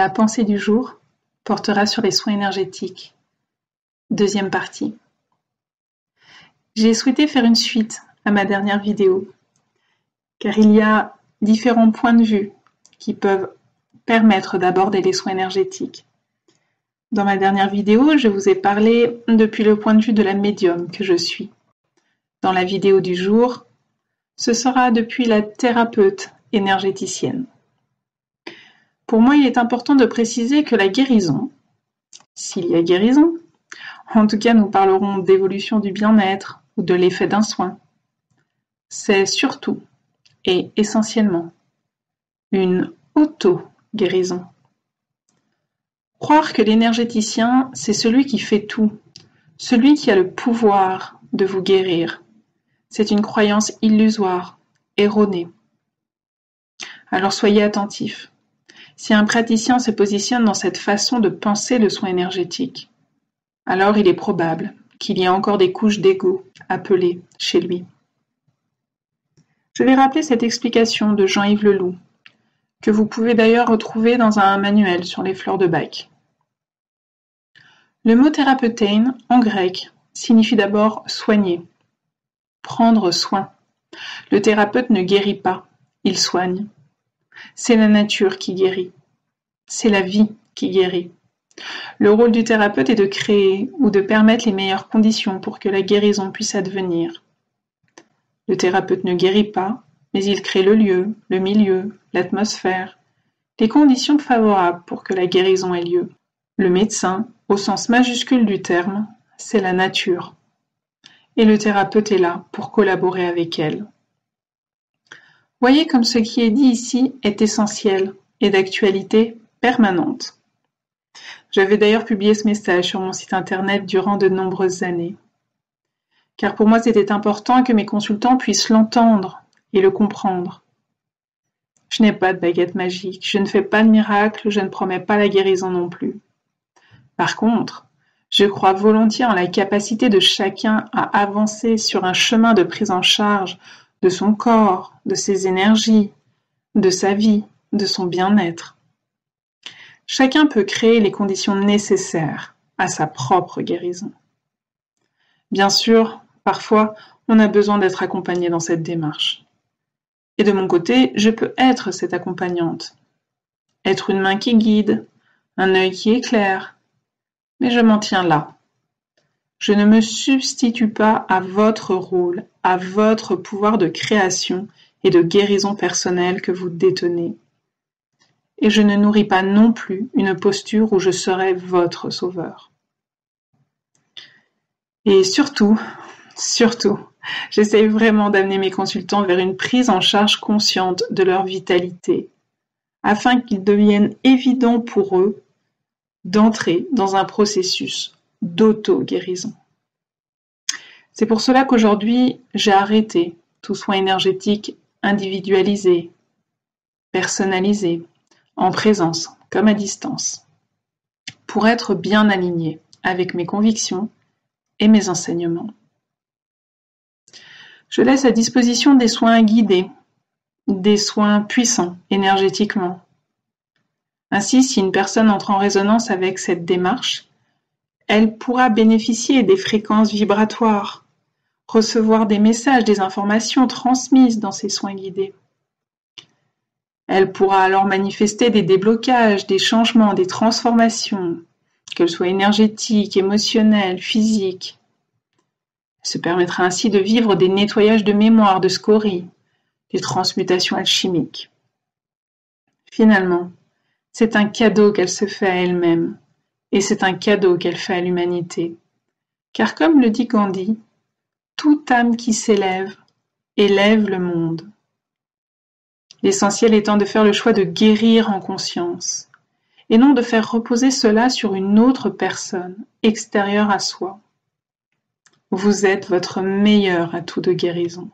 La pensée du jour portera sur les soins énergétiques. Deuxième partie. J'ai souhaité faire une suite à ma dernière vidéo, car il y a différents points de vue qui peuvent permettre d'aborder les soins énergétiques. Dans ma dernière vidéo, je vous ai parlé depuis le point de vue de la médium que je suis. Dans la vidéo du jour, ce sera depuis la thérapeute énergéticienne. Pour moi, il est important de préciser que la guérison, s'il y a guérison, en tout cas nous parlerons d'évolution du bien-être ou de l'effet d'un soin, c'est surtout et essentiellement une auto-guérison. Croire que l'énergéticien, c'est celui qui fait tout, celui qui a le pouvoir de vous guérir, c'est une croyance illusoire, erronée. Alors soyez attentifs. Si un praticien se positionne dans cette façon de penser le soin énergétique, alors il est probable qu'il y ait encore des couches d'ego appelées chez lui. Je vais rappeler cette explication de Jean-Yves Leloup, que vous pouvez d'ailleurs retrouver dans un manuel sur les fleurs de Bach. Le mot thérapeutein, en grec, signifie d'abord soigner, prendre soin. Le thérapeute ne guérit pas, il soigne. C'est la nature qui guérit. C'est la vie qui guérit. Le rôle du thérapeute est de créer ou de permettre les meilleures conditions pour que la guérison puisse advenir. Le thérapeute ne guérit pas, mais il crée le lieu, le milieu, l'atmosphère, les conditions favorables pour que la guérison ait lieu. Le médecin, au sens majuscule du terme, c'est la nature. Et le thérapeute est là pour collaborer avec elle. Voyez comme ce qui est dit ici est essentiel et d'actualité permanente. J'avais d'ailleurs publié ce message sur mon site internet durant de nombreuses années. Car pour moi, c'était important que mes consultants puissent l'entendre et le comprendre. Je n'ai pas de baguette magique, je ne fais pas de miracle, je ne promets pas la guérison non plus. Par contre, je crois volontiers en la capacité de chacun à avancer sur un chemin de prise en charge de son corps, de ses énergies, de sa vie, de son bien-être. Chacun peut créer les conditions nécessaires à sa propre guérison. Bien sûr, parfois, on a besoin d'être accompagné dans cette démarche. Et de mon côté, je peux être cette accompagnante. Être une main qui guide, un œil qui éclaire. Mais je m'en tiens là. Je ne me substitue pas à votre rôle, à votre pouvoir de création et de guérison personnelle que vous détenez. Et je ne nourris pas non plus une posture où je serai votre sauveur. Et surtout, j'essaie vraiment d'amener mes consultants vers une prise en charge consciente de leur vitalité, afin qu'il devienne évident pour eux d'entrer dans un processus d'auto-guérison. C'est pour cela qu'aujourd'hui, j'ai arrêté tout soin énergétique individualisé, personnalisé, en présence comme à distance, pour être bien aligné avec mes convictions et mes enseignements. Je laisse à disposition des soins guidés, des soins puissants énergétiquement. Ainsi, si une personne entre en résonance avec cette démarche, elle pourra bénéficier des fréquences vibratoires, recevoir des messages, des informations transmises dans ces soins guidés. Elle pourra alors manifester des déblocages, des changements, des transformations, qu'elles soient énergétiques, émotionnelles, physiques. Elle se permettra ainsi de vivre des nettoyages de mémoire, de scories, des transmutations alchimiques. Finalement, c'est un cadeau qu'elle se fait à elle-même, et c'est un cadeau qu'elle fait à l'humanité. Car comme le dit Gandhi, toute âme qui s'élève, élève le monde. L'essentiel étant de faire le choix de guérir en conscience, et non de faire reposer cela sur une autre personne, extérieure à soi. Vous êtes votre meilleur atout de guérison.